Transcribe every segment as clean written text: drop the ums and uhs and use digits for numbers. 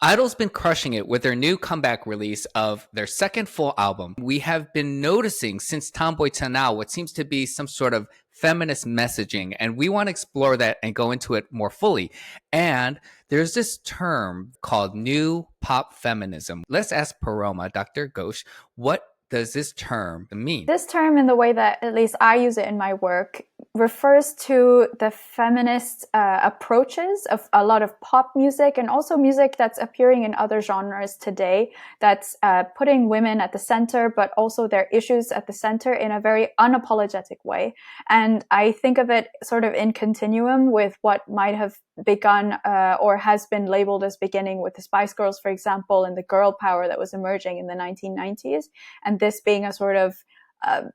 I-dle's been crushing it with their new comeback release of their second full album. We have been noticing since Tomboy till now what seems to be some sort of feminist messaging, and we want to explore that and go into it more fully. And there's this term called new pop feminism. Let's ask Paroma, Dr. Ghosh, what does this term mean? This term, in the way that at least I use it in my work, refers to the feminist approaches of a lot of pop music and also music that's appearing in other genres today, that's putting women at the center, but also their issues at the center in a very unapologetic way. And I think of it sort of in continuum with what might have begun or has been labeled as beginning with the Spice Girls, for example, and the girl power that was emerging in the 1990s. And this being a sort of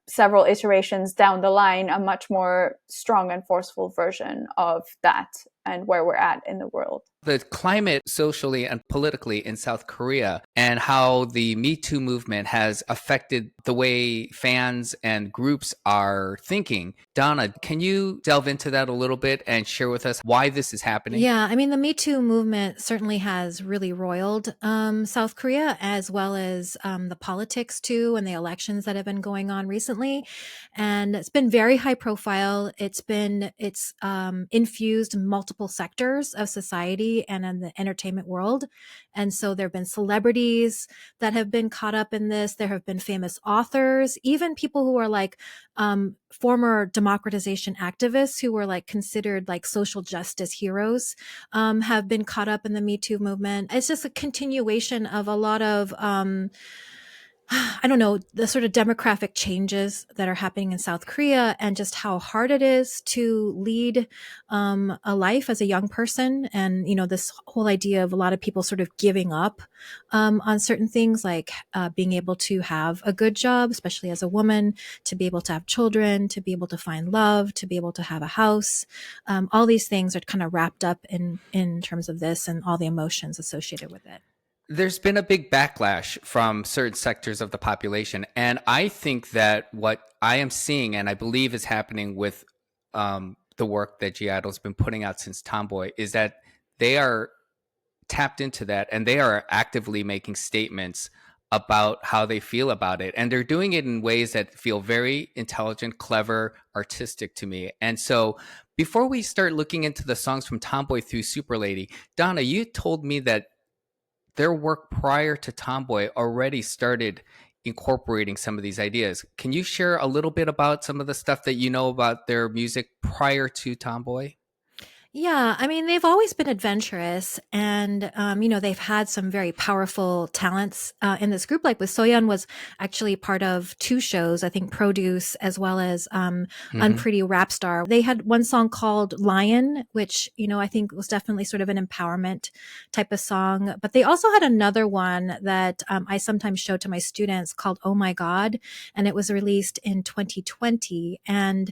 several iterations down the line, a much more strong and forceful version of that and where we're at in the world. The climate socially and politically in South Korea and how the Me Too movement has affected the way fans and groups are thinking. Donna, can you delve into that a little bit and share with us why this is happening? Yeah, I mean, the Me Too movement certainly has really roiled South Korea, as well as the politics too, and the elections that have been going on recently. And it's been very high profile. It's infused multiple sectors of society and in the entertainment world. And so there have been celebrities that have been caught up in this. There have been famous authors, even people who are like former democratization activists who were like considered like social justice heroes, have been caught up in the Me Too movement. It's just a continuation of a lot of I don't know, the sort of demographic changes that are happening in South Korea and just how hard it is to lead a life as a young person. And, you know, this whole idea of a lot of people sort of giving up on certain things, like being able to have a good job, especially as a woman, to be able to have children, to be able to find love, to be able to have a house. All these things are kind of wrapped up in terms of this and all the emotions associated with it. There's been a big backlash from certain sectors of the population. And I think that what I am seeing, and I believe is happening with the work that I-dle's been putting out since Tomboy, is that they are tapped into that and they are actively making statements about how they feel about it. And they're doing it in ways that feel very intelligent, clever, artistic to me. And so before we start looking into the songs from Tomboy through Super Lady, Donna, you told me that their work prior to Tomboy already started incorporating some of these ideas. Can you share a little bit about some of the stuff that you know about their music prior to Tomboy? Yeah, I mean, they've always been adventurous and, you know, they've had some very powerful talents in this group. Like with Soyeon was actually part of two shows, I think Produce as well as Unpretty Rap Star. They had one song called Lion, which, you know, I think was definitely sort of an empowerment type of song. But they also had another one that I sometimes show to my students called Oh My God. And it was released in 2020. And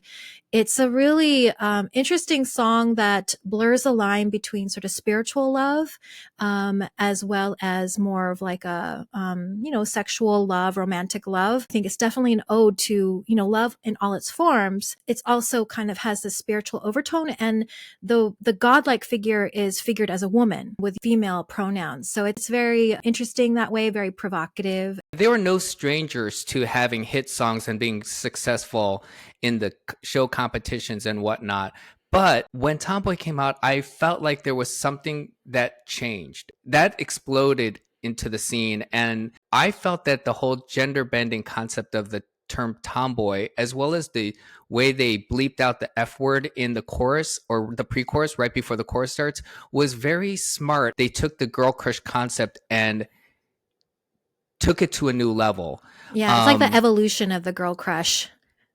it's a really interesting song that blurs a line between sort of spiritual love, as well as more of like a, you know, sexual love, romantic love. I think it's definitely an ode to, you know, love in all its forms. It's also kind of has this spiritual overtone, and the godlike figure is figured as a woman with female pronouns. So it's very interesting that way, very provocative. They were no strangers to having hit songs and being successful in the show competitions and whatnot. But when Tomboy came out, I felt like there was something that changed. That exploded into the scene. And I felt that the whole gender bending concept of the term tomboy, as well as the way they bleeped out the F word in the chorus or the pre-chorus right before the chorus starts, was very smart. They took the girl crush concept and took it to a new level. Yeah, it's like the evolution of the girl crush.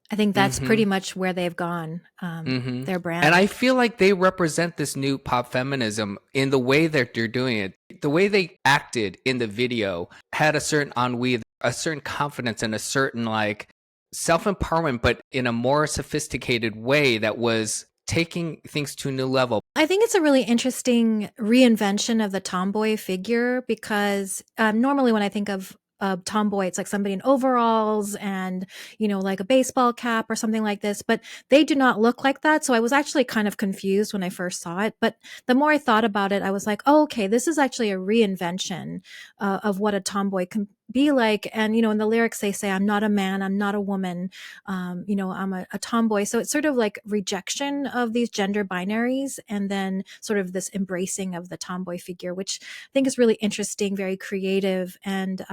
I think that's pretty much where they've gone, their brand. And I feel like they represent this new pop feminism in the way that they're doing it. The way they acted in the video had a certain ennui, a certain confidence, and a certain like self-empowerment, but in a more sophisticated way that was taking things to a new level. I think it's a really interesting reinvention of the tomboy figure because normally when I think of a tomboy, it's like somebody in overalls and, like a baseball cap or something like this, but they do not look like that. So I was actually kind of confused when I first saw it. But the more I thought about it, I was like, oh, okay, this is actually a reinvention of what a tomboy can be like. And, in the lyrics, they say, I'm not a man, I'm not a woman, I'm a tomboy. So it's sort of like rejection of these gender binaries and then sort of this embracing of the tomboy figure, which I think is really interesting, very creative. And,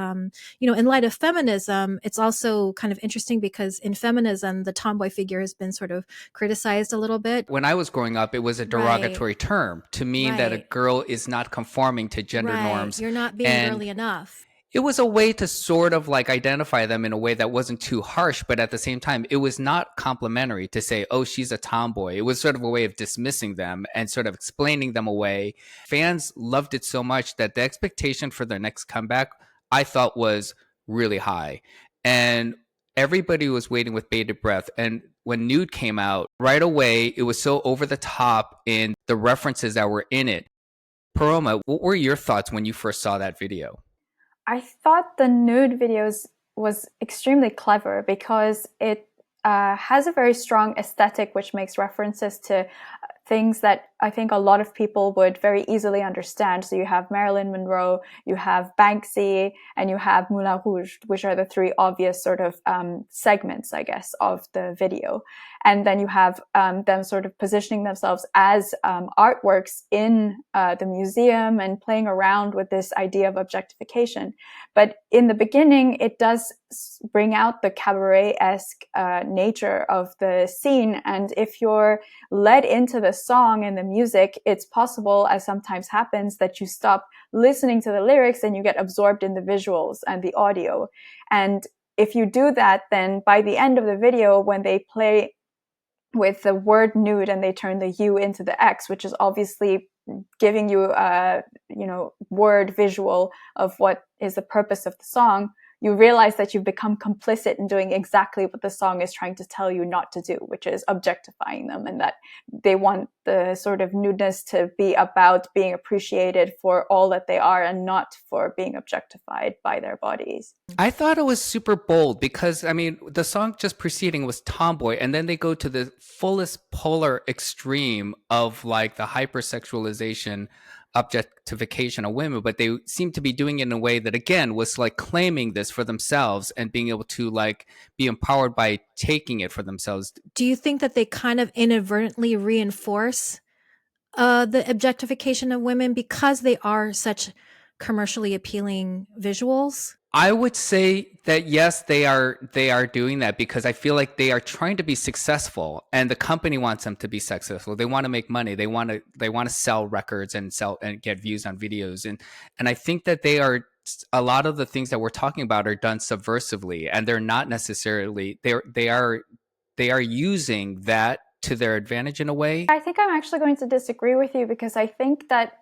in light of feminism, it's also kind of interesting because in feminism, the tomboy figure has been sort of criticized a little bit. When I was growing up, it was a derogatory term to mean that a girl is not conforming to gender norms. You're not being girly enough. It was a way to sort of like identify them in a way that wasn't too harsh, but at the same time, it was not complimentary to say, oh, she's a tomboy. It was sort of a way of dismissing them and sort of explaining them away. Fans loved it so much that the expectation for their next comeback, I thought, was really high. And everybody was waiting with bated breath. And when Nude came out, right away, it was so over the top in the references that were in it. Paroma, what were your thoughts when you first saw that video? I thought the Nude videos was extremely clever because it has a very strong aesthetic which makes references to things that I think a lot of people would very easily understand. So you have Marilyn Monroe, you have Banksy, and you have Moulin Rouge, which are the three obvious sort of segments, I guess, of the video. And then you have them sort of positioning themselves as artworks in the museum and playing around with this idea of objectification. But in the beginning, it does bring out the cabaret-esque nature of the scene. And if you're led into the song and the music, it's possible, as sometimes happens, that you stop listening to the lyrics and you get absorbed in the visuals and the audio. And if you do that, then by the end of the video, when they play with the word nude and they turn the U into the X, which is obviously giving you a, word visual of what is the purpose of the song, you realize that you've become complicit in doing exactly what the song is trying to tell you not to do, which is objectifying them, and that they want the sort of nudeness to be about being appreciated for all that they are and not for being objectified by their bodies. I thought it was super bold because, the song just preceding was Tomboy, and then they go to the fullest polar extreme of like the hypersexualization, objectification of women, but they seem to be doing it in a way that, again, was like claiming this for themselves and being able to like be empowered by taking it for themselves. Do you think that they kind of inadvertently reinforce the objectification of women because they are such commercially appealing visuals? I would say that yes, they are doing that because I feel like they are trying to be successful, and the company wants them to be successful. They want to make money. They want to sell records and get views on videos, and I think that a lot of the things that we're talking about are done subversively, and they're not necessarily they are using that to their advantage in a way. I think I'm actually going to disagree with you because I think that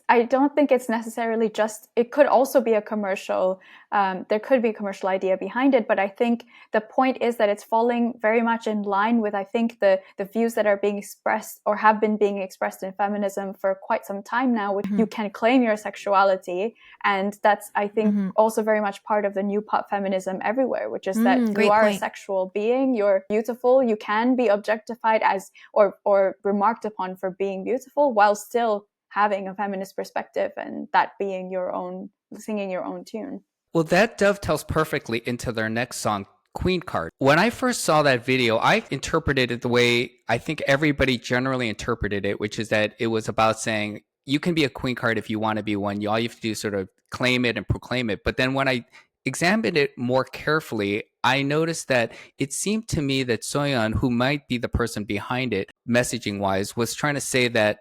I don't think it's necessarily just, it could also be a commercial, there could be a commercial idea behind it, but I think the point is that it's falling very much in line with, I think, the views that are being expressed or have been being expressed in feminism for quite some time now, which you can claim your sexuality. And that's, I think, also very much part of the new pop feminism everywhere, which is that you are a sexual being, you're beautiful, you can be objectified as, or remarked upon for being beautiful while still having a feminist perspective, and that being your own, singing your own tune. Well, that dovetails perfectly into their next song, Queencard. When I first saw that video, I interpreted it the way I think everybody generally interpreted it, which is that it was about saying you can be a queen card if you want to be one. All you have to do is sort of claim it and proclaim it. But then when I examined it more carefully, I noticed that it seemed to me that Soyeon, who might be the person behind it, messaging wise, was trying to say that,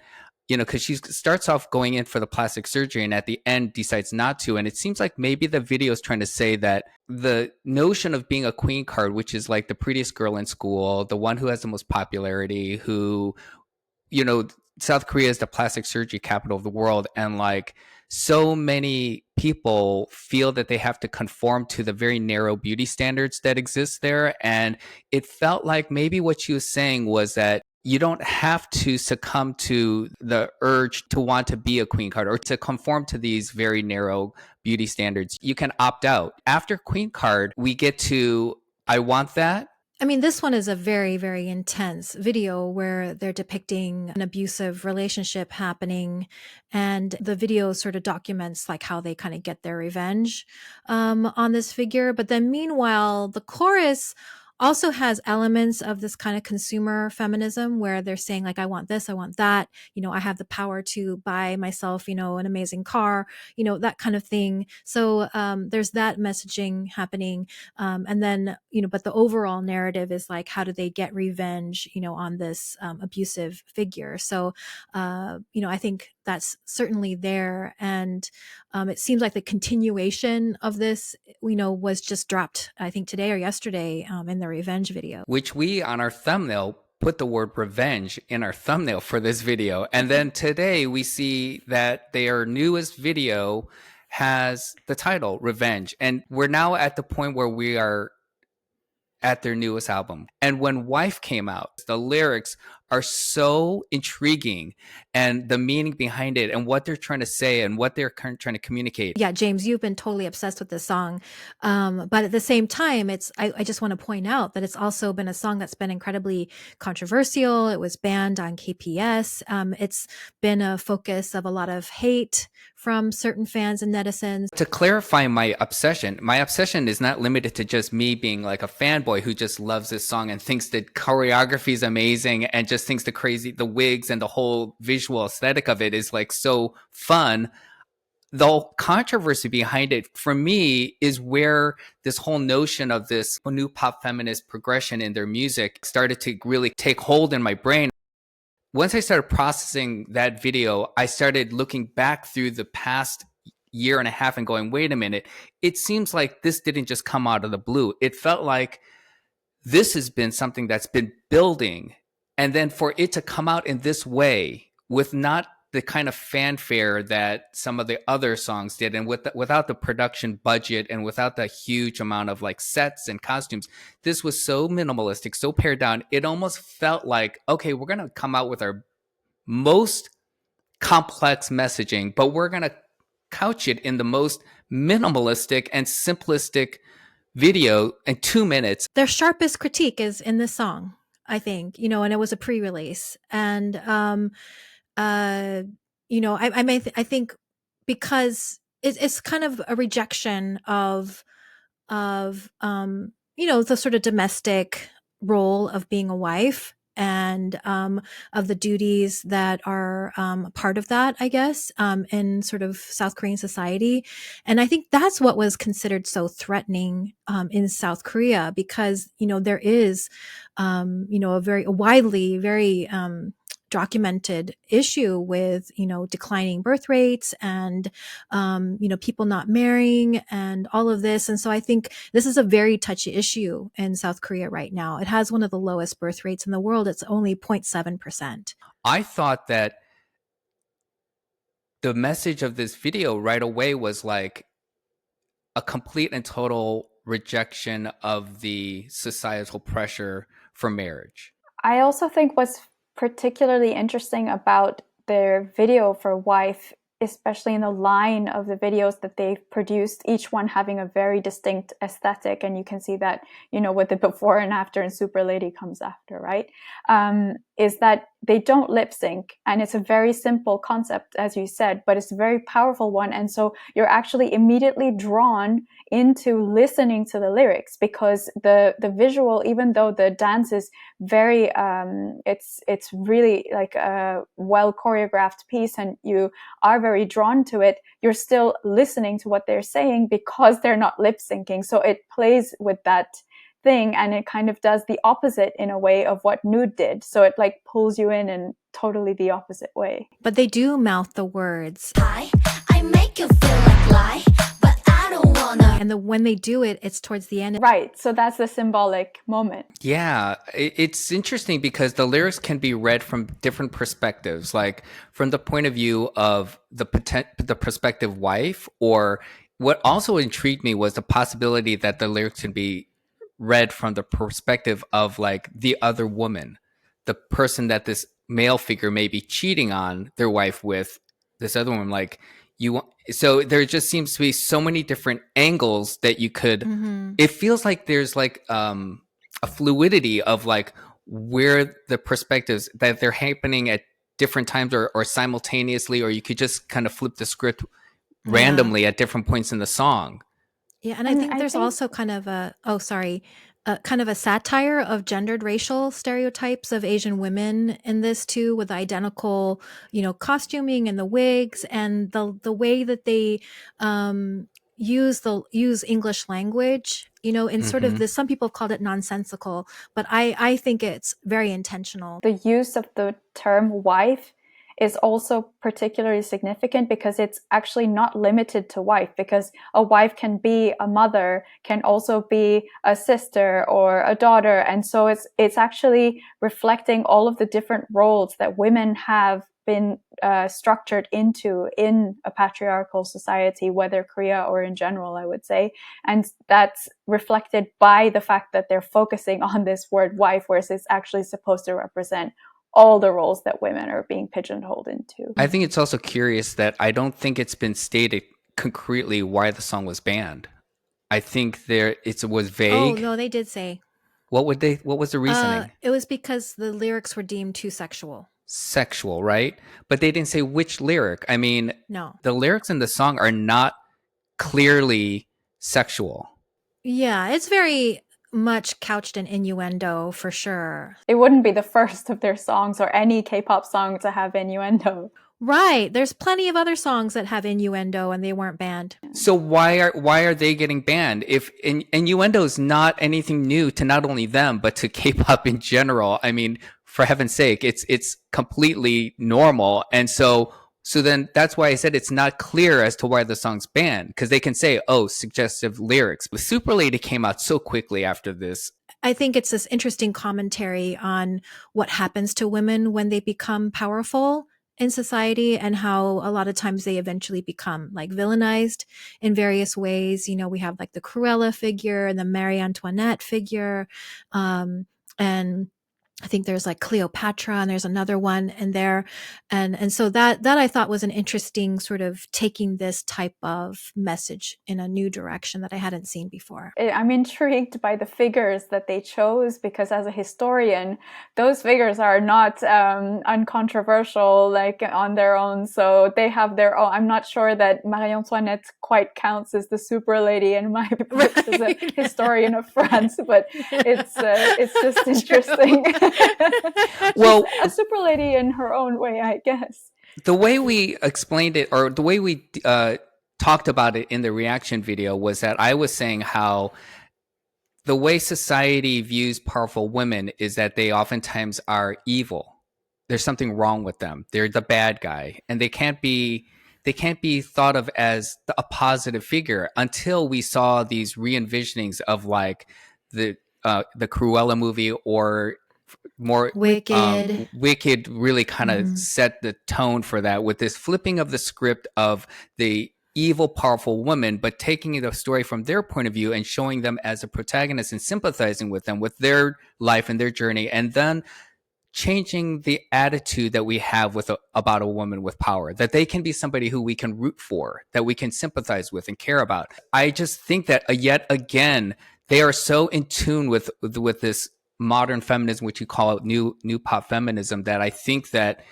because she starts off going in for the plastic surgery and at the end decides not to. And it seems like maybe the video is trying to say that the notion of being a queen card, which is like the prettiest girl in school, the one who has the most popularity, who, South Korea is the plastic surgery capital of the world. And like so many people feel that they have to conform to the very narrow beauty standards that exist there. And it felt like maybe what she was saying was that you don't have to succumb to the urge to want to be a queen card or to conform to these very narrow beauty standards. You can opt out. After Queen Card, we get to I Want That. I mean, this one is a very, very intense video where they're depicting an abusive relationship happening. And the video sort of documents like how they kind of get their revenge on this figure. But then meanwhile, the chorus also has elements of this kind of consumer feminism where they're saying like, I want this, I want that, I have the power to buy myself, an amazing car, that kind of thing. So there's that messaging happening. And then, but the overall narrative is like, how do they get revenge, on this abusive figure? So, I think that's certainly there. And it seems like the continuation of this, was just dropped, I think today or yesterday in the revenge video. Which we on our thumbnail put the word revenge in our thumbnail for this video. And then today we see that their newest video has the title Revenge. And we're now at the point where we are at their newest album. And when Wife came out, the lyrics are so intriguing and the meaning behind it and what they're trying to say and what they're trying to communicate. Yeah, James, you've been totally obsessed with this song. But at the same time, I just want to point out that it's also been a song that's been incredibly controversial. It was banned on KPS. It's been a focus of a lot of hate from certain fans and netizens. To clarify my obsession is not limited to just me being like a fanboy who just loves this song and thinks that choreography is amazing and just thinks the wigs and the whole visual aesthetic of it is like so fun. The controversy behind it for me is where this whole notion of this new pop feminist progression in their music started to really take hold in my brain. Once I started processing that video, I started looking back through the past year and a half and going, wait a minute, it seems like this didn't just come out of the blue. It felt like this has been something that's been building. And then for it to come out in this way with not the kind of fanfare that some of the other songs did, and without the production budget and without the huge amount of like sets and costumes, this was so minimalistic, so pared down. It almost felt like, okay, we're going to come out with our most complex messaging, but we're going to couch it in the most minimalistic and simplistic video in 2 minutes. Their sharpest critique is in this song, I think, and it was a pre-release. And, I think because it's kind of a rejection of the sort of domestic role of being a wife and of the duties that are part of that, I guess, in sort of South Korean society. And I think that's what was considered so threatening in South Korea, because, there is, a very widely, very documented issue with, declining birth rates and, people not marrying and all of this. And so I think this is a very touchy issue in South Korea right now. It has one of the lowest birth rates in the world. It's only 0.7%. I thought that the message of this video right away was like a complete and total rejection of the societal pressure for marriage. I also think what's particularly interesting about their video for Wife, especially in the line of the videos that they've produced, each one having a very distinct aesthetic, and you can see that, with the before and after, and Super Lady comes after, right? Is that they don't lip sync, and it's a very simple concept, as you said, but it's a very powerful one. And so you're actually immediately drawn into listening to the lyrics, because the visual, even though the dance is very, it's really like a well choreographed piece, and you are very drawn to it, you're still listening to what they're saying because they're not lip syncing. So it plays with that thing, and it kind of does the opposite in a way of what Nude did. So it like pulls you in totally the opposite way. But they do mouth the words. I make you feel like lie, but I don't wanna. And when they do it, it's towards the end. Right. So that's the symbolic moment. Yeah, it's interesting because the lyrics can be read from different perspectives, like from the point of view of the prospective wife, or what also intrigued me was the possibility that the lyrics can be read from the perspective of like the other woman, the person that this male figure may be cheating on their wife with this other woman. Like so there just seems to be so many different angles that you could. Mm-hmm. It feels like there's like a fluidity of like where the perspectives that they're happening at different times or simultaneously, or you could just kind of flip the script randomly at different points in the song. Yeah, and I think there's also kind of kind of a satire of gendered racial stereotypes of Asian women in this too, with the identical, costuming and the wigs and the way that they use English language, in sort of this. Some people have called it nonsensical, but I think it's very intentional. The use of the term wife is also particularly significant because it's actually not limited to wife, because a wife can be a mother, can also be a sister or a daughter. And so it's actually reflecting all of the different roles that women have been structured into in a patriarchal society, whether Korea or in general, I would say. And that's reflected by the fact that they're focusing on this word wife, whereas it's actually supposed to represent all the roles that women are being pigeonholed into. I think it's also curious that I don't think it's been stated concretely why the song was banned. I think it was vague. Oh no, they did say. What was the reasoning? It was because the lyrics were deemed too sexual. Sexual, right? But they didn't say which lyric. I mean, no, the lyrics in the song are not clearly sexual. Yeah, it's very much couched in innuendo for sure. It wouldn't be the first of their songs or any K-pop song to have innuendo. Right. There's plenty of other songs that have innuendo and they weren't banned. So why are they getting banned? If innuendo is not anything new to not only them but to K-pop in general. I mean, for heaven's sake, it's completely normal. And so then that's why I said it's not clear as to why the song's banned, because they can say, oh, suggestive lyrics. But Super Lady came out so quickly after this. I think it's this interesting commentary on what happens to women when they become powerful in society and how a lot of times they eventually become like villainized in various ways. We have like the Cruella figure and the Marie Antoinette figure. And I think there's like Cleopatra and there's another one in there. And so that I thought was an interesting sort of taking this type of message in a new direction that I hadn't seen before. I'm intrigued by the figures that they chose, because as a historian, those figures are not uncontroversial like on their own. So they have their own. I'm not sure that Marie Antoinette quite counts as the super lady in my book as a historian of France, but it's just interesting. Well, a super lady in her own way, I guess. The way we explained it, or the way we talked about it in the reaction video, was that I was saying how the way society views powerful women is that they oftentimes are evil. There's something wrong with them. They're the bad guy, and they can't be thought of as a positive figure until we saw these re-envisionings of like the Cruella movie, or more Wicked. Wicked really kind of set the tone for that, with this flipping of the script of the evil, powerful woman, but taking the story from their point of view and showing them as a protagonist and sympathizing with them, with their life and their journey, and then changing the attitude that we have about a woman with power, that they can be somebody who we can root for, that we can sympathize with and care about. I just think that yet again, they are so in tune with this modern feminism, which you call new pop feminism, that I think that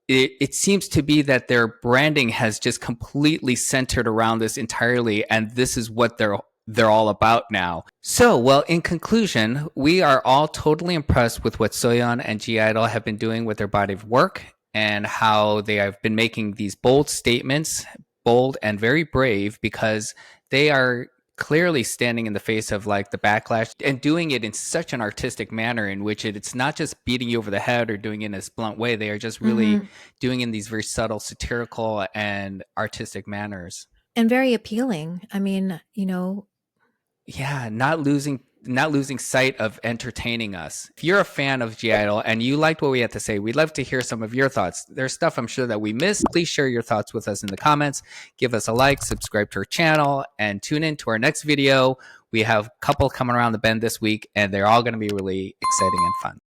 it seems to be that their branding has just completely centered around this entirely, and this is what they're all about now. So, well, in conclusion, we are all totally impressed with what Soyeon and I-dle have been doing with their body of work, and how they have been making these bold statements, bold and very brave, because they are clearly standing in the face of like the backlash, and doing it in such an artistic manner in which it's not just beating you over the head or doing it in this blunt way. They are just really doing it in these very subtle, satirical and artistic manners. And very appealing. I mean, yeah, not losing sight of entertaining us. If you're a fan of I-dle and you liked what we had to say, we'd love to hear some of your thoughts. There's stuff I'm sure that we missed. Please share your thoughts with us in the comments. Give us a like, subscribe to our channel, and tune in to our next video. We have a couple coming around the bend this week, and they're all going to be really exciting and fun.